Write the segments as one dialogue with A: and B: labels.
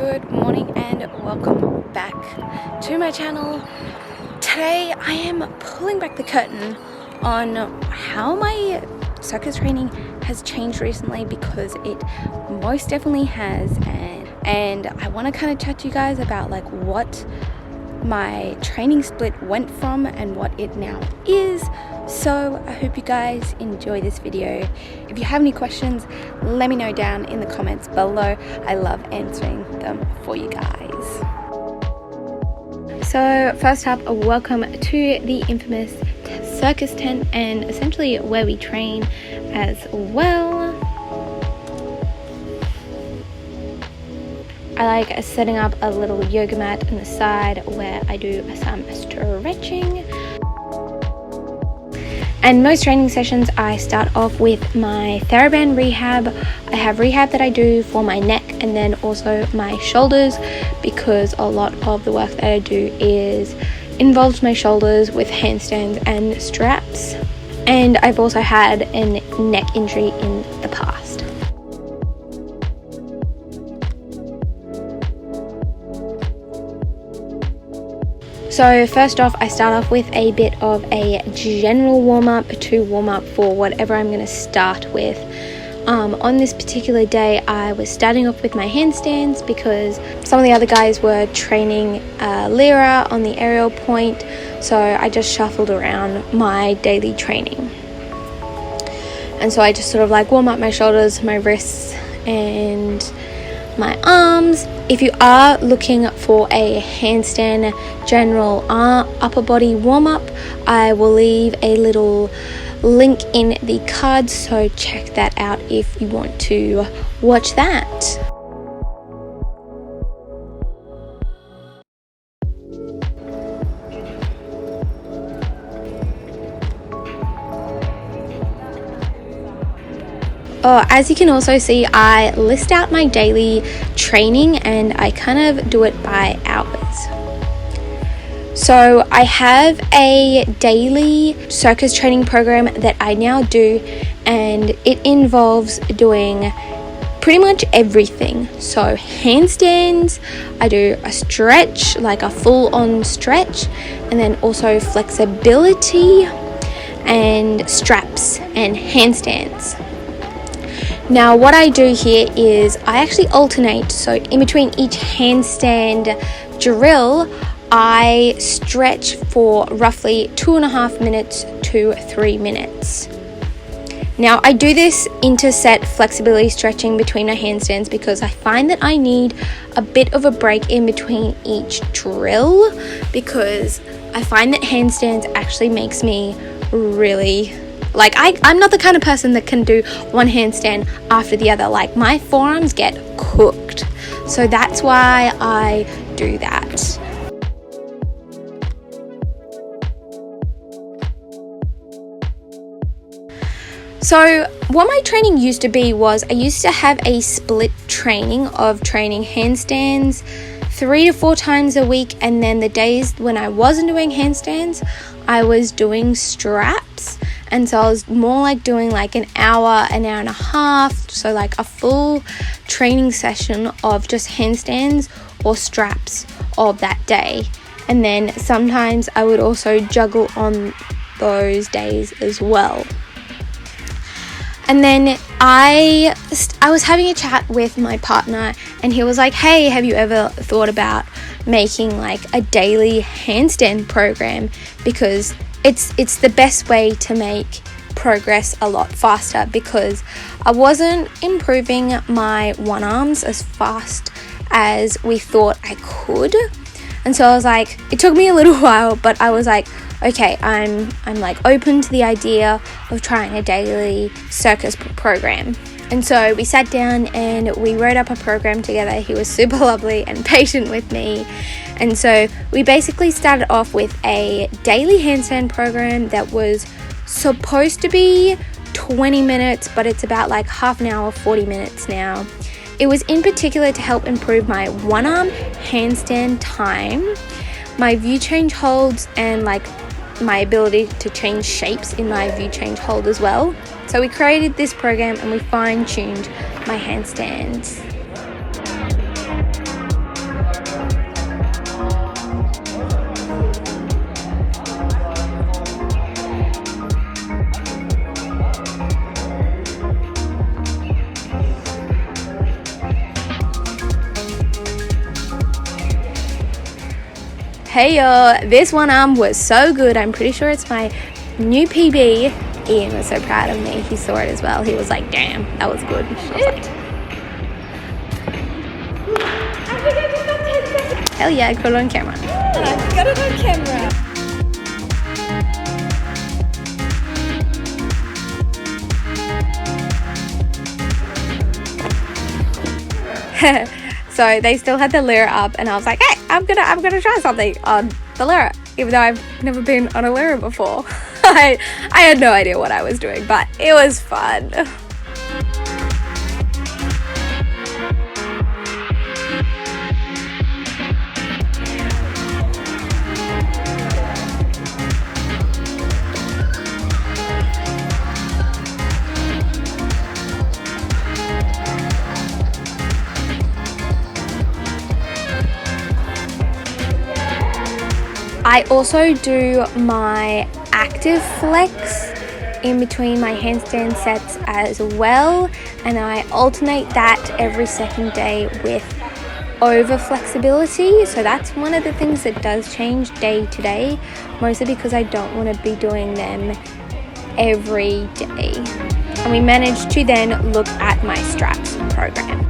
A: Good morning and welcome back to my channel. Today I am pulling back the curtain on how my circus training has changed recently, because it most definitely has, and I want to kind of chat to you guys about like what my training split went from and what it now is. So I hope you guys enjoy this video. If you have any questions, let me know down in the comments below. I love answering them for you guys. So first up, welcome to the infamous circus tent, and essentially where we train as well. I like setting up a little yoga mat on the side where I do some stretching. And most training sessions I start off with my TheraBand rehab. I have rehab that I do for my neck and then also my shoulders, because a lot of the work that I do involves my shoulders with handstands and straps. And I've also had a neck injury in the past. So first off, I start off with a bit of a general warm-up to warm up for whatever I'm going to start with. On this particular day, I was starting off with my handstands because some of the other guys were training Lyra on the aerial point, so I just shuffled around my daily training. And so I just sort of like warm up my shoulders, my wrists, and my arms. If you are looking for a handstand general upper body warm-up, I will leave a little link in the cards, so check that out if you want to watch that. As you can also see, I list out my daily training and I kind of do it by hours. So I have a daily circus training program that I now do, and it involves doing pretty much everything. So handstands, I do a stretch, like a full-on stretch, and then also flexibility and straps and handstands. Now what I do here is I actually alternate, so in between each handstand drill I stretch for roughly 2.5 minutes to 3 minutes. Now I do this interset flexibility stretching between my handstands because I find that I need a bit of a break in between each drill, because I find that handstands actually makes me really I'm not the kind of person that can do one handstand after the other. Like, my forearms get cooked. So that's why I do that. So what my training used to be was I used to have a split training of training handstands 3 to 4 times a week, and then the days when I wasn't doing handstands, I was doing straps. And so I was more like doing like an hour and a half, so like a full training session of just handstands or straps of that day. And then sometimes I would also juggle on those days as well. And then I was having a chat with my partner, and he was like, hey, have you ever thought about making like a daily handstand program? Because it's the best way to make progress a lot faster, because I wasn't improving my one arms as fast as we thought I could. And so I was like, it took me a little while, but I was like, okay, I'm like open to the idea of trying a daily circus program. And so we sat down and we wrote up a program together. He was super lovely and patient with me. And so we basically started off with a daily handstand program that was supposed to be 20 minutes, but it's about like half an hour, 40 minutes now. It was in particular to help improve my one arm handstand time, my view change holds, and like my ability to change shapes in my view change hold as well. So we created this program and we fine-tuned my handstands. hey this one arm was so good. I'm pretty sure it's my new PB. Ian was so proud of me. He saw it as well. He was like, damn, that was good. I was like, hell yeah, I got it on camera.
B: I got it on camera.
A: So they still had the lyra up, and I was like, hey, I'm gonna try something on the lyra, even though I've never been on a lyra before. I had no idea what I was doing, but it was fun. I also do my active flex in between my handstand sets as well, and I alternate that every second day with over flexibility. So that's one of the things that does change day to day, mostly because I don't want to be doing them every day. And we managed to then look at my straps program.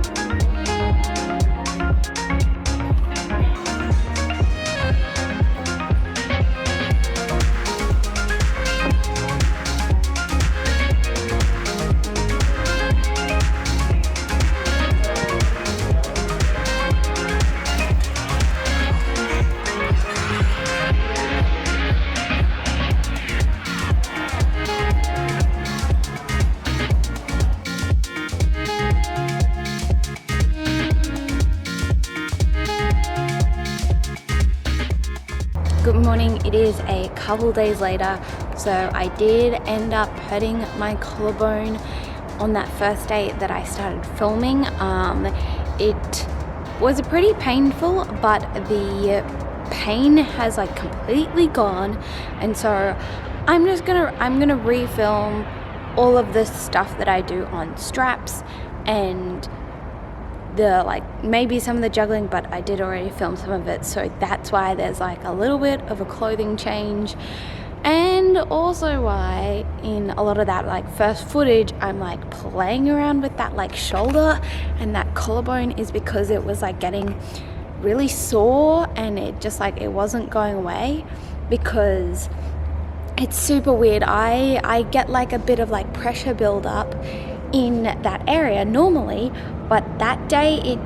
A: Good morning. It is a couple days later, so I did end up hurting my collarbone on that first day that I started filming. It was pretty painful, but the pain has like completely gone, and so I'm gonna refilm all of the stuff that I do on straps and the maybe some of the juggling, but I did already film some of it, so that's why there's like a little bit of a clothing change, and also why in a lot of that first footage I'm playing around with that shoulder and that collarbone is because it was getting really sore, and it just it wasn't going away, because it's super weird. I get a bit of pressure build up in that area normally, but that day it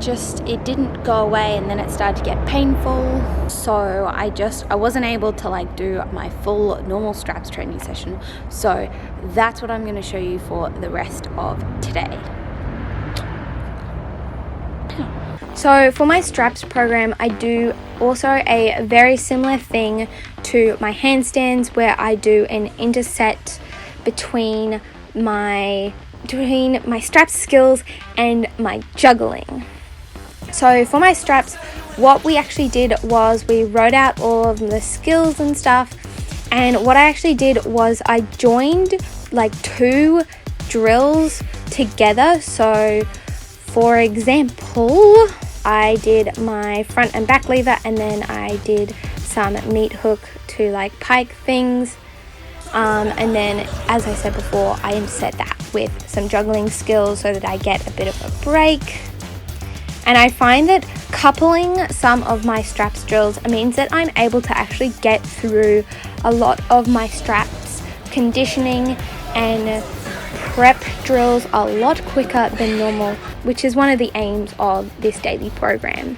A: didn't go away, and then it started to get painful, so I wasn't able to do my full normal straps training session. So that's what I'm going to show you for the rest of today. So for my straps program, I do also a very similar thing to my handstands, where I do an interset between my straps skills and my juggling. So for my straps, what we actually did was we wrote out all of the skills and stuff, and what I actually did was I joined two drills together. So for example, I did my front and back lever, and then I did some meat hook to pike things. And then, as I said before, I interset that with some juggling skills so that I get a bit of a break. And I find that coupling some of my straps drills means that I'm able to actually get through a lot of my straps conditioning and prep drills a lot quicker than normal, which is one of the aims of this daily program.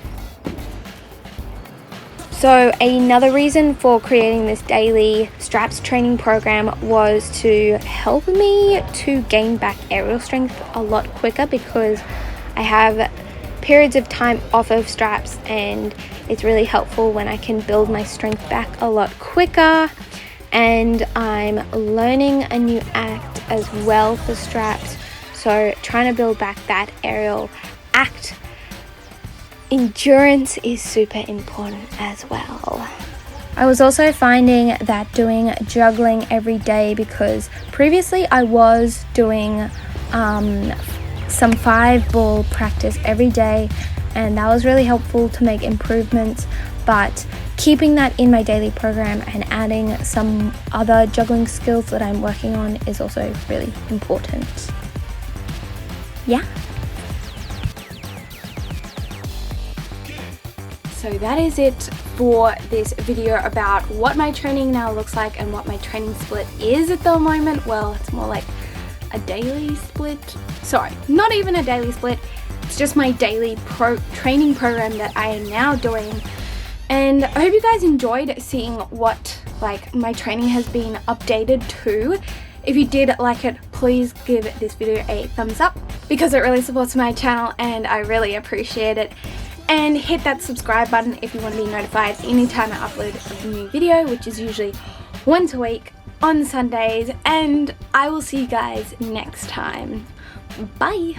A: So another reason for creating this daily straps training program was to help me to gain back aerial strength a lot quicker, because I have periods of time off of straps, and it's really helpful when I can build my strength back a lot quicker. And I'm learning a new act as well for straps, so trying to build back that aerial act endurance is super important as well. I was also finding that doing juggling every day, because previously I was doing some 5-ball practice every day, and that was really helpful to make improvements, but keeping that in my daily program and adding some other juggling skills that I'm working on is also really important. Yeah. So that is it for this video about what my training now looks like and what my training split is at the moment. Well, it's more like a daily split. Sorry, not even a daily split. It's just my daily training program that I am now doing. And I hope you guys enjoyed seeing what my training has been updated to. If you did like it, please give this video a thumbs up because it really supports my channel and I really appreciate it. And hit that subscribe button if you want to be notified anytime I upload a new video, which is usually once a week on Sundays. And I will see you guys next time. Bye!